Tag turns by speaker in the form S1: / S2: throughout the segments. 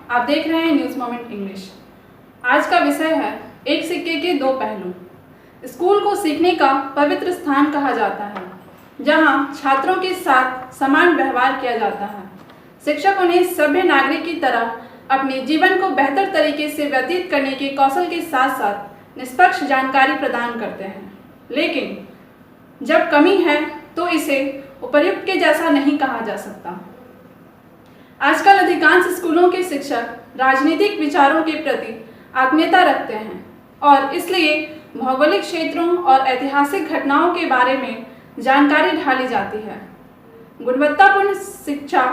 S1: आप देख रहे हैं न्यूज़ मोमेंट इंग्लिश। आज का विषय है एक सिक्के के दो पहलू। स्कूल को सीखने का पवित्र स्थान कहा जाता है, जहां छात्रों के साथ समान व्यवहार किया जाता है। शिक्षक उन्हें सभ्य नागरिक की तरह अपने जीवन को बेहतर तरीके से व्यतीत करने के कौशल के साथ साथ निष्पक्ष जानकारी प्रदान करते हैं। लेकिन जब कमी है तो इसे उपर्युक्त के जैसा नहीं कहा जा सकता। आजकल अधिकांश स्कूलों के शिक्षक राजनीतिक विचारों के प्रति आत्मीयता रखते हैं और इसलिए भौगोलिक क्षेत्रों और ऐतिहासिक घटनाओं के बारे में जानकारी ढाली जाती है। गुणवत्तापूर्ण शिक्षा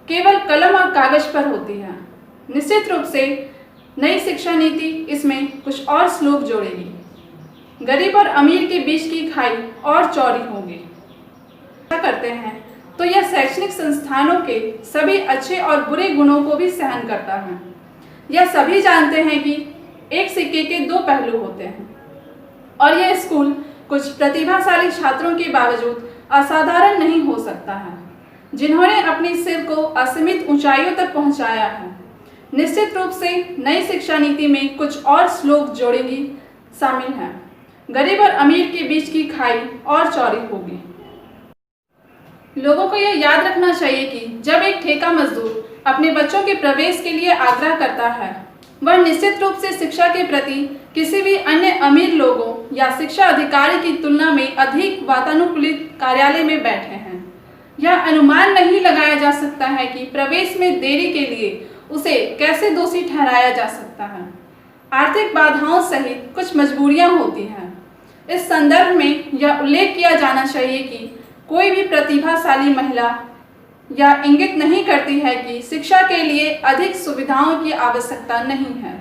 S1: केवल कलम और कागज पर होती है। निश्चित रूप से नई शिक्षा नीति इसमें कुछ और श्लोक जोड़ेगी। गरीब और अमीर के बीच की खाई और चौड़ी होगी। क्या करते हैं तो यह शैक्षणिक संस्थानों के सभी अच्छे और बुरे गुणों को भी सहन करता है। यह सभी जानते हैं कि एक सिक्के के दो पहलू होते हैं और यह स्कूल कुछ प्रतिभाशाली छात्रों के बावजूद असाधारण नहीं हो सकता है, जिन्होंने अपने सिर को असीमित ऊंचाइयों तक पहुंचाया है। निश्चित रूप से नई शिक्षा नीति में कुछ और श्लोक जोड़ेंगी शामिल हैं। गरीब और अमीर के बीच की खाई और चौड़ी होगी। लोगों को यह याद रखना चाहिए कि जब एक ठेका मजदूर अपने बच्चों के प्रवेश के लिए आग्रह करता है, वह निश्चित रूप से शिक्षा के प्रति किसी भी अन्य अमीर लोगों या शिक्षा अधिकारी की तुलना में अधिक वातानुकूलित कार्यालय में बैठे हैं। यह अनुमान नहीं लगाया जा सकता है कि प्रवेश में देरी के लिए उसे कैसे दोषी ठहराया जा सकता है। आर्थिक बाधाओं सहित कुछ मजबूरियां होती हैं। इस संदर्भ में यह उल्लेख किया जाना चाहिए कि कोई भी प्रतिभाशाली महिला यह इंगित नहीं करती है कि शिक्षा के लिए अधिक सुविधाओं की आवश्यकता नहीं है।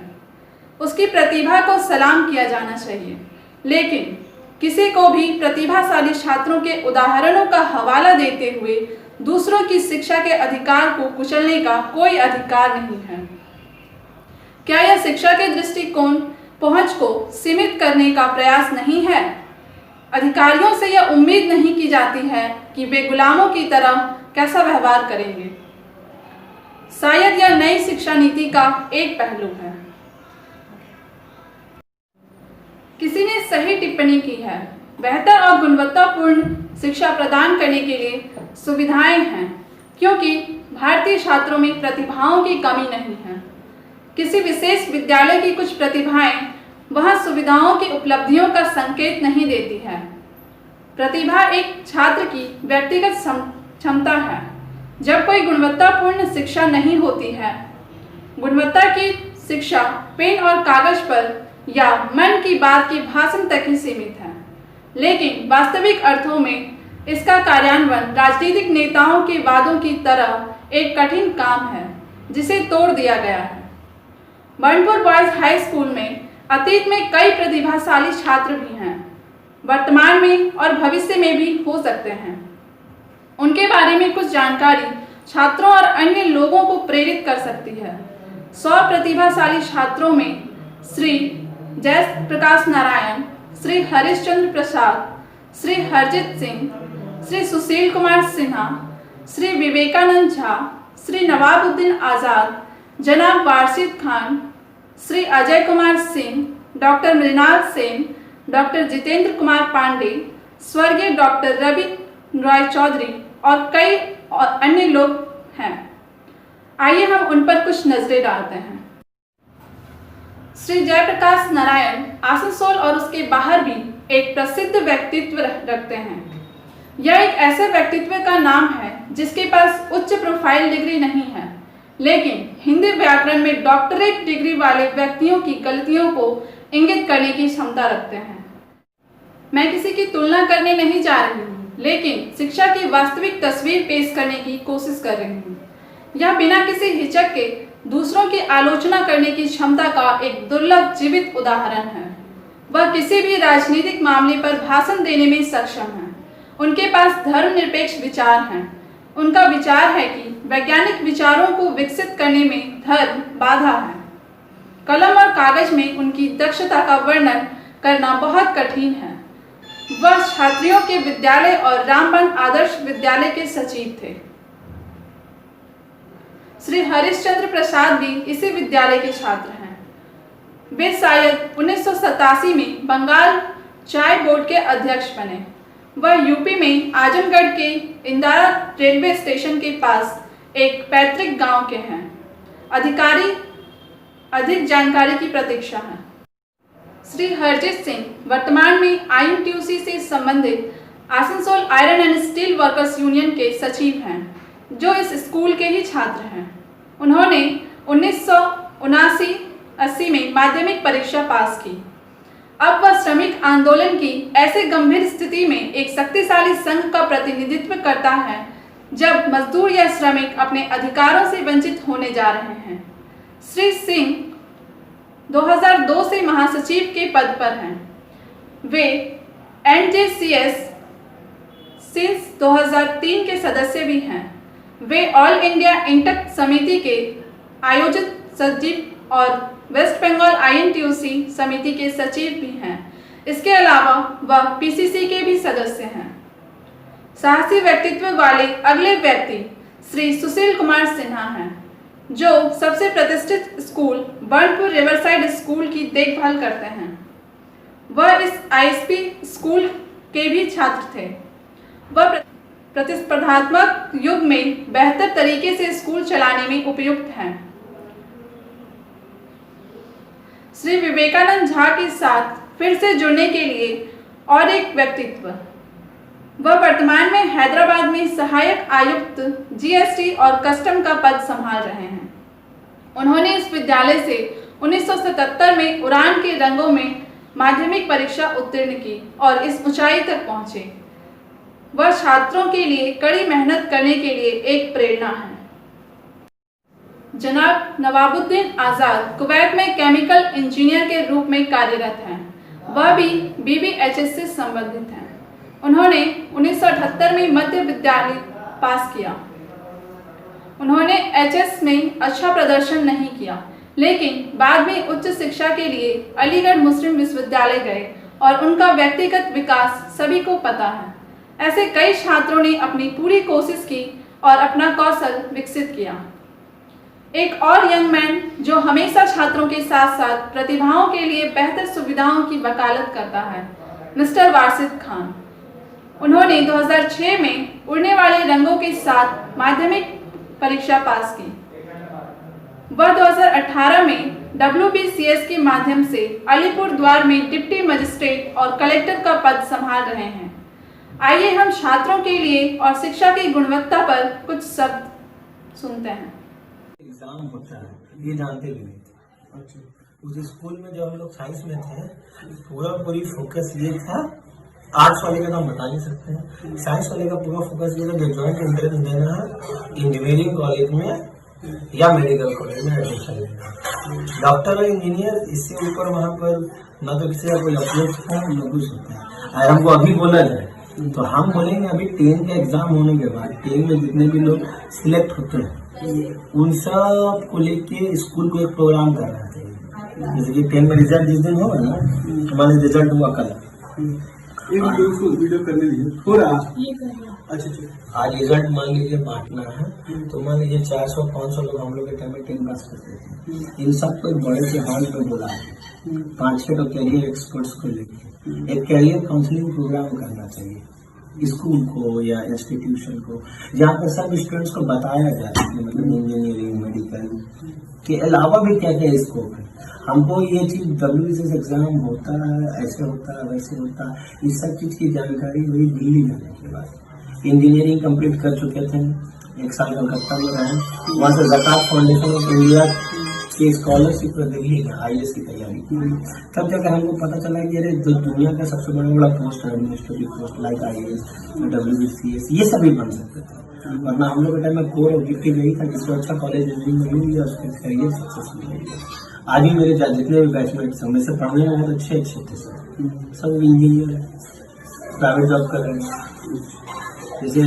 S1: उसकी प्रतिभा को सलाम किया जाना चाहिए, लेकिन किसी को भी प्रतिभाशाली छात्रों के उदाहरणों का हवाला देते हुए दूसरों की शिक्षा के अधिकार को कुचलने का कोई अधिकार नहीं है। क्या यह शिक्षा के दृष्टिकोण पहुंच को सीमित करने का प्रयास नहीं है? अधिकारियों से यह उम्मीद नहीं की जाती है कि वे गुलामों की तरह कैसा व्यवहार करेंगे। शायद यह नई शिक्षा नीति का एक पहलू है। किसी ने सही टिप्पणी की है, बेहतर और गुणवत्तापूर्ण शिक्षा प्रदान करने के लिए सुविधाएं हैं, क्योंकि भारतीय छात्रों में प्रतिभाओं की कमी नहीं है। किसी विशेष विद्यालय की कुछ प्रतिभाएं वहां सुविधाओं की उपलब्धियों का संकेत नहीं देती है। प्रतिभा एक छात्र की व्यक्तिगत क्षमता है। जब कोई गुणवत्तापूर्ण शिक्षा नहीं होती है, गुणवत्ता की शिक्षा पेन और कागज पर या मन की बात की भाषण तक ही सीमित है, लेकिन वास्तविक अर्थों में इसका कार्यान्वयन राजनीतिक नेताओं के वादों की तरह एक कठिन काम है, जिसे तोड़ दिया गया है। बर्नपुर बॉयज हाई स्कूल में अतीत में कई प्रतिभाशाली छात्र भी हैं, वर्तमान में और भविष्य में भी हो सकते हैं। उनके बारे में कुछ जानकारी छात्रों और अन्य लोगों को प्रेरित कर सकती है। 100 प्रतिभाशाली छात्रों में श्री जयप्रकाश नारायण, श्री हरिश्चंद्र प्रसाद, श्री हरजीत सिंह, श्री सुशील कुमार सिन्हा, श्री विवेकानंद झा, श्री नवाबुद्दीन आज़ाद, जनाब वारशीद खान, श्री अजय कुमार सिंह, डॉक्टर मृणाल सेन, डॉक्टर जितेंद्र कुमार पांडे, स्वर्गीय डॉक्टर रवि रॉय चौधरी और कई अन्य लोग हैं। आइए हम उन पर कुछ नजरें डालते हैं। श्री जयप्रकाश नारायण आसनसोल और उसके बाहर भी एक प्रसिद्ध व्यक्तित्व रखते हैं। यह एक ऐसे व्यक्तित्व का नाम है जिसके पास उच्च प्रोफाइल डिग्री नहीं है, लेकिन हिंदी व्याकरण में डॉक्टरेट डिग्री वाले व्यक्तियों की गलतियों को इंगित करने की क्षमता रखते हैं। मैं किसी की तुलना करने नहीं जा रही हूँ, लेकिन शिक्षा की वास्तविक तस्वीर पेश करने की कोशिश कर रही हूँ। यह बिना किसी हिचक के दूसरों की आलोचना करने की क्षमता का एक दुर्लभ जीवित उदाहरण है। वह किसी भी राजनीतिक मामले पर भाषण देने में सक्षम है। उनके पास धर्मनिरपेक्ष विचार हैं। उनका विचार है कि वैज्ञानिक विचारों को विकसित करने में धर्म बाधा है। कलम और कागज में उनकी दक्षता का वर्णन करना बहुत कठिन है। वह छात्रियों के विद्यालय और रामबन आदर्श विद्यालय के सचिव थे। श्री हरिश्चंद्र प्रसाद भी इसी विद्यालय के छात्र हैं। वे शायद 1987 में बंगाल चाय बोर्ड के अध्यक्ष बने। वह यूपी में आजमगढ़ के इंदारा रेलवे स्टेशन के पास एक पैतृक गांव के हैं। अधिकारी अधिक जानकारी की प्रतीक्षा है। श्री हरजीत सिंह वर्तमान में INTUC से संबंधित Asansol iron and steel workers union के सचिव हैं, जो इस स्कूल के ही छात्र हैं। उन्होंने 1979-80 में माध्यमिक परीक्षा पास की। अब वह श्रमिक आंदोलन की ऐसे गंभीर स्थिति में एक शक्तिशाली संघ का प्रतिनिधित्व करता है जब मजदूर या श्रमिक अपने अधिकारों से वंचित होने जा रहे हैं। श्री सिंह 2002 से महासचिव के पद पर हैं। वे NJCS सिंस 2003 के सदस्य भी हैं। वे ऑल इंडिया इंटक समिति के आयोजित सचिव और वेस्ट बंगाल INTUC समिति के सचिव भी हैं। इसके अलावा वह PCC के भी सदस्य हैं। साहसी व्यक्तित्व वाले अगले व्यक्ति श्री सुशील कुमार सिन्हा हैं, जो सबसे प्रतिष्ठित स्कूल बर्नपुर रिवरसाइड स्कूल की देखभाल करते हैं। वह इस ISP स्कूल के भी छात्र थे। वह प्रतिस्पर्धात्मक युग में बेहतर तरीके से स्कूल चलाने में उपयुक्त हैं। श्री विवेकानंद झा के साथ फिर से जुड़ने के लिए और एक व्यक्तित्व, वह वर्तमान में हैदराबाद में सहायक आयुक्त GST और कस्टम का पद संभाल रहे हैं। उन्होंने इस विद्यालय से 1977 में उड़ान के रंगों में माध्यमिक परीक्षा उत्तीर्ण की और इस ऊंचाई तक पहुंचे। वह छात्रों के लिए कड़ी मेहनत करने के लिए एक प्रेरणा है। जनाब नवाबुद्दीन आज़ाद कुवैत में केमिकल इंजीनियर के रूप में कार्यरत हैं। वह भी BBHS से संबंधित हैं। उन्होंने 1978 में मध्य विद्यालय पास किया। उन्होंने HS में अच्छा प्रदर्शन नहीं किया, लेकिन बाद में उच्च शिक्षा के लिए अलीगढ़ मुस्लिम विश्वविद्यालय गए और उनका व्यक्तिगत विकास सभी को पता है। ऐसे कई छात्रों ने अपनी पूरी कोशिश की और अपना कौशल विकसित किया। एक और यंग मैन जो हमेशा छात्रों के साथ साथ प्रतिभाओं के लिए बेहतर सुविधाओं की वकालत करता है, मिस्टर वारसिद खान। उन्होंने 2006 में उड़ने वाले रंगों के साथ माध्यमिक परीक्षा पास की। वह 2018 में WBCS के माध्यम से अलीपुर द्वार में डिप्टी मजिस्ट्रेट और कलेक्टर का पद संभाल रहे हैं। आइए हम छात्रों के लिए और शिक्षा की गुणवत्ता पर कुछ शब्द सुनते हैं।
S2: एग्जाम होता है, ये जानते भी नहीं थे। अच्छा, उस स्कूल में जब हम लोग साइंस में थे, पूरी फोकस ये था। आर्ट्स वाले का तो हम बता नहीं सकते हैं, साइंस वाले का पूरा फोकस ये था कि जॉइंट एंट्रेंस देना है इंजीनियरिंग कॉलेज में या मेडिकल कॉलेज में एडमिशन लेना। डॉक्टर और इंजीनियर, इससे ऊपर वहाँ पर न तो किसी का कोई अप्रोच था न कुछ होता है। अगर हमको अभी बोला जाए तो हम बोलेंगे अभी 10 का एग्जाम होने के बाद 10 में जितने भी लोग सिलेक्ट होते हैं उन सब को लेके स्कूल को एक प्रोग्राम करना चाहिए। जैसे कि 10 में रिजल्ट जिस दिन होगा ना, हमारे रिजल्ट हुआ कल, वीडियो करने लीजिए हो रहा। अच्छा, आज रिजल्ट मान लीजिए बांटना है, तो मान लीजिए 400-500 लोग हम लोग के टाइम में 10 पास करते थे। इन सबको एक बड़े से हॉल में बुला 5-6 तो कैरियर एक्सपर्ट्स को लेके एक कैरियर काउंसलिंग प्रोग्राम करना चाहिए स्कूल को या इंस्टीट्यूशन को, जहाँ पर सब स्टूडेंट्स को बताया जाए कि मतलब इंजीनियरिंग मेडिकल के अलावा भी क्या क्या स्कोप है। हमको ये चीज WBCS एग्जाम होता है, ऐसे होता है, वैसे होता है, इस सब चीज की जानकारी हुई दिल्ली जाने के बाद। इंजीनियरिंग कंप्लीट कर चुके थे, 1 साल कलकत्ता में रहे, वहाँ से ज़कात फाउंडेशन ऑफ इंडिया की स्कॉलरशिप पर दिल्ली है IAS की तैयारी की। तब जाकर हमको पता चला कि अरे जो दुनिया का सबसे बड़ा पोस्ट है administrative post like IAS, WBCS, ये सभी बन सकते थे। वरना हम लोग के टाइम में कोर ऑब्जेक्टिव यही था कि इसको अच्छा कॉलेज इंजीनियरिंग मिल गया, उसके करियर सक्सेसफुल हो गया। आज भी मेरे जितने भी बैचमेट्स हैं उनमें से पढ़ने में बहुत अच्छे थे सब इंजीनियर है, प्राइवेट जॉब कर रहे हैं। जैसे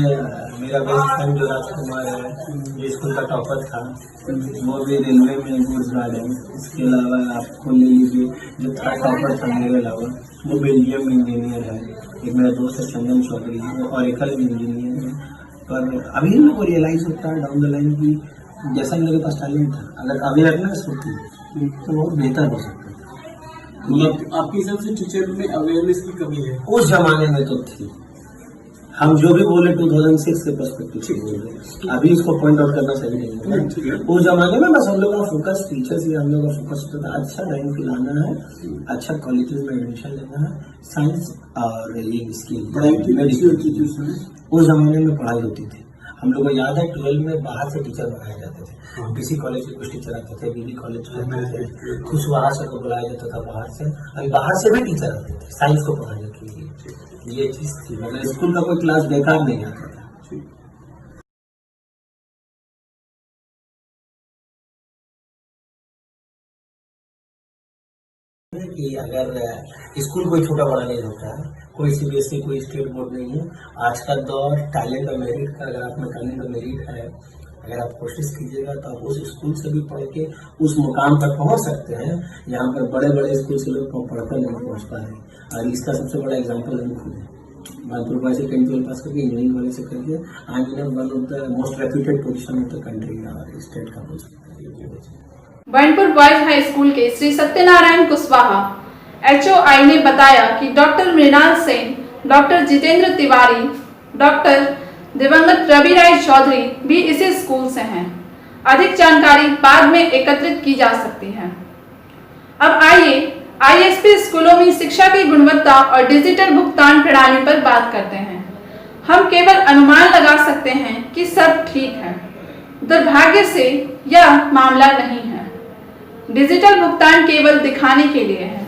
S2: मेरा बेस्ट फ्रेंड जो राजकुमार है, जो स्कूल का टॉपर था, वो भी रेलवे में गुड्स गार्ड है। इसके अलावा आपको ले लीजिए जो था टॉपर था मेरे अलावा, वो बेल्जियम में इंजीनियर है। एक मेरा दोस्त है चंदन चौधरी, वो ऑरेकल में इंजीनियर है। पर अभी लोगों को रियलाइज होता है डाउन द लाइन की जैसा मेरे पास टैलेंट था, अगर अवेयरनेस होती तो बहुत बेहतर हो सकता था।
S3: आपके हिसाब से टीचर में अवेयरनेस की कमी है?
S2: उस जमाने में तो थी। हम जो भी बोले 2006 के पर्सपेक्टिव से बोल रहे हैं, अभी इसको पॉइंट आउट करना सही नहीं है। उस जमाने में बस हम लोग का फोकस टीचर्स ही, हम लोग का फोकस होता था अच्छा रैंक लाना है, अच्छा कॉलेजेस में एडमिशन लेना है, साइंस और ये स्किल उस जमाने में पढ़ाई होती थी। हम लोग को याद है 12 में बाहर से टीचर बनाए जाते थे। किसी कॉलेज के कुछ टीचर आते थे, बीबी कॉलेज आते थे, खुशवाहा से को बुलाया जाता था बाहर से, अभी बाहर से भी टीचर आते थे साइंस को पढ़ाने के लिए। ये चीज थी, मतलब स्कूल का कोई क्लास बेकार नहीं आता था। कि अगर स्कूल कोई छोटा बड़ा नहीं होता है, कोई सीबीएसई कोई स्टेट बोर्ड नहीं है। आज का दौर टैलेंट और मेरिट का, अगर आप में टैलेंट और मेरिट है, अगर आप कोशिश कीजिएगा तो आप उस स्कूल से भी पढ़ के उस मुकाम तक पहुंच सकते हैं। यहाँ पर बड़े बड़े स्कूल से लोग पढ़कर नहीं पहुंच पा रहे, और इसका सबसे बड़ा एग्जाम्पल हम खुद हैं। बानपुर बॉयज से 10-12 पास करके इंजीनियरिंग कॉलेज से करके I am one of the most reputed position of the country और स्टेट का बोल सकते हैं।
S1: बानपुर बॉयज हाई स्कूल के श्री सत्यनारायण कुशवाहा HOI ने बताया कि doctor Mrinal Sen, doctor Jitendra Tiwari, doctor दिवंगत रवि राय चौधरी भी इसी स्कूल से हैं। अधिक जानकारी बाद में एकत्रित की जा सकती है। अब आइए ISP स्कूलों में शिक्षा की गुणवत्ता और डिजिटल भुगतान प्रणाली पर बात करते हैं। हम केवल अनुमान लगा सकते हैं कि सब ठीक है। दुर्भाग्य से यह मामला नहीं है। डिजिटल भुगतान केवल दिखाने के लिए है।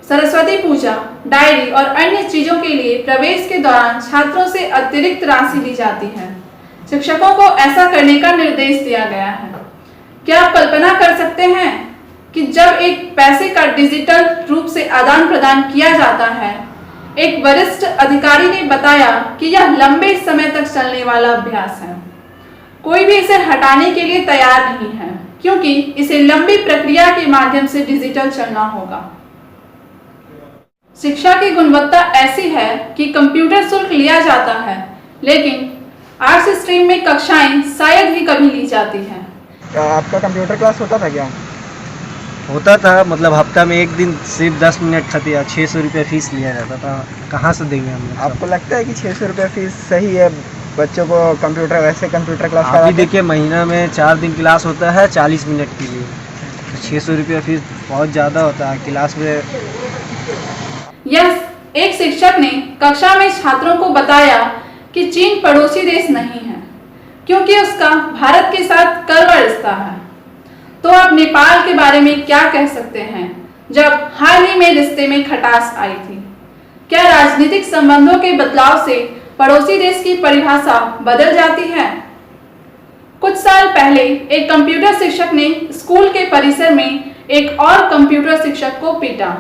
S1: सरस्वती पूजा, डायरी और अन्य चीजों के लिए प्रवेश के दौरान छात्रों से अतिरिक्त राशि ली जाती है। शिक्षकों को ऐसा करने का निर्देश दिया गया है। क्या आप कल्पना कर सकते हैं कि जब एक पैसे का डिजिटल रूप से आदान प्रदान किया जाता है? एक वरिष्ठ अधिकारी ने बताया कि यह लंबे समय तक चलने वाला अभ्यास है। कोई भी इसे हटाने के लिए तैयार नहीं है, क्योंकि इसे लंबी प्रक्रिया के माध्यम से डिजिटल चलना होगा। शिक्षा की गुणवत्ता ऐसी है कि कंप्यूटर शुल्क लिया जाता है, लेकिन आर्ट्स स्ट्रीम में कक्षाएं शायद ही कभी ली जाती हैं।
S4: आपका कंप्यूटर क्लास होता था क्या?
S5: होता था, मतलब हफ्ता में एक दिन सिर्फ 10 मिनट खाती 600 रुपये फीस लिया जाता था। कहाँ से देंगे हम लोग?
S4: आपको लगता है कि 600 रुपये फीस सही है बच्चों को कंप्यूटर, वैसे कंप्यूटर क्लास
S5: अभी देखिए महीना में 4 दिन क्लास होता है 40 मिनट के लिए, तो 600 रुपये फीस बहुत ज़्यादा होता है क्लास में।
S1: यह एक शिक्षक ने कक्षा में छात्रों को बताया कि चीन पड़ोसी देश नहीं है, क्योंकि उसका भारत के साथ कड़वा रिश्ता है। तो आप नेपाल के बारे में क्या कह सकते हैं, जब हाल ही में रिश्ते में खटास आई थी? क्या राजनीतिक संबंधों के बदलाव से पड़ोसी देश की परिभाषा बदल जाती है? कुछ साल पहले एक कंप्यूटर शिक्षक ने स्कूल के परिसर में एक और कंप्यूटर शिक्षक को पीटा।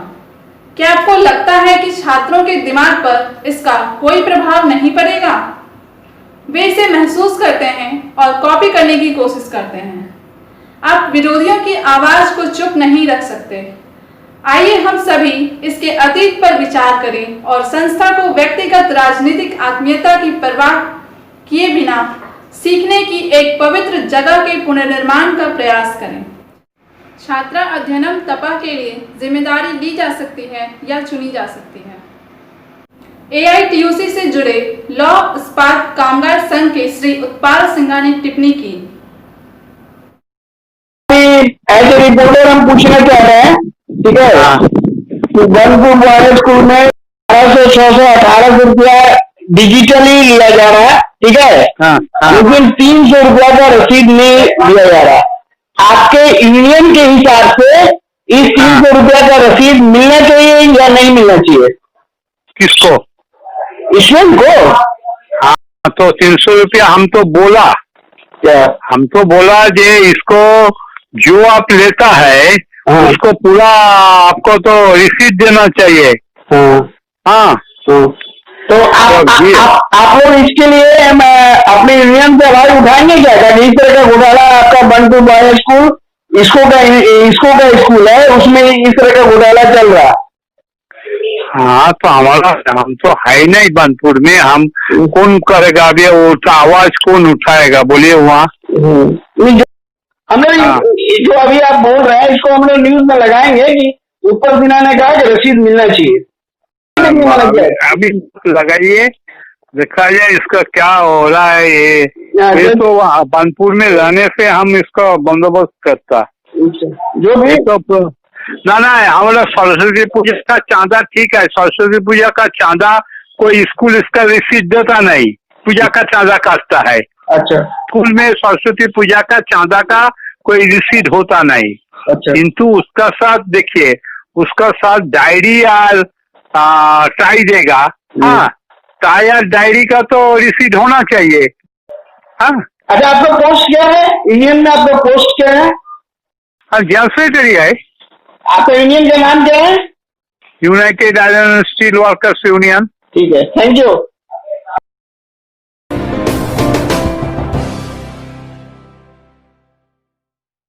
S1: क्या आपको लगता है कि छात्रों के दिमाग पर इसका कोई प्रभाव नहीं पड़ेगा? वे इसे महसूस करते हैं और कॉपी करने की कोशिश करते हैं। आप विरोधियों की आवाज को चुप नहीं रख सकते। आइए हम सभी इसके अतीत पर विचार करें और संस्था को व्यक्तिगत राजनीतिक आत्मीयता की परवाह किए बिना सीखने की एक पवित्र जगह के पुनर्निर्माण का प्रयास करें। छात्रा अध्ययनम तपा के लिए जिम्मेदारी ली जा सकती है या चुनी जा सकती है। AITUC से जुड़े लॉ इस्पात कामगार संघ के श्री उत्पाल सिंघा ने टिप्पणी की।
S6: एज ए रिपोर्टर हम पूछना चाह रहे हैं, ठीक है, तो बानपुर बॉयज स्कूल में 1800 रुपया डिजिटली लिया जा रहा है, ठीक है, लेकिन 300 रुपया का रसीद नहीं दिया जा रहा। आपके यूनियन के हिसाब से इस 300 रुपया का रसीद मिलना चाहिए या नहीं मिलना चाहिए?
S7: किसको?
S6: ईश्वर को।
S7: हाँ, तो 300 रुपया हम तो बोला
S6: क्या?
S7: हम तो बोला जे इसको जो आप लेता है उसको पूरा आपको तो रिसीट देना चाहिए। हाँ
S6: तो आप लोग इसके लिए अपने यूनियन से आवाज उठाएंगे क्या? इस तरह का घोटाला आपका बानपुर बॉयज स्कूल इसको का स्कूल है, उसमें इस तरह का घोटाला चल रहा।
S7: हाँ, तो हम तो है नहीं बानपुर में, हम कौन करेगा अभी? वो आवाज कौन उठाएगा बोलिए? वहाँ
S6: नहीं, हमने
S7: हाँ।
S6: जो अभी आप बोल रहे हैं इसको हमने न्यूज में लगाएंगे कि ऊपर दिना ने कहा कि रसीद मिलना चाहिए।
S7: अभी लगाइए, देखा जाए इसका क्या हो रहा है। ये तो बनपुर में रहने से हम इसका बंदोबस्त करता
S6: जो भी
S7: तो ना हमारा सरस्वती पूजा का चांदा ठीक है, सरस्वती पूजा का चांदा कोई स्कूल इसका रिसीट देता नहीं, पूजा का चांदा काटता है।
S6: अच्छा
S7: स्कूल में सरस्वती पूजा का चांदा का कोई रिसीट होता नहीं।
S6: अच्छा
S7: किंतु उसका साथ देखिए, उसका साथ डायरी और टाई देगा। हाँ, टाई और डायरी का तो रिसीट होना चाहिए। हाँ,
S6: अच्छा, आपका पोस्ट क्या है यूनियन में? आपका पोस्ट क्या है?
S7: जनरल सेक्रेटरी है।
S6: आपका यूनियन का नाम क्या है?
S7: United iron steel workers union.
S6: ठीक है, थैंक यू।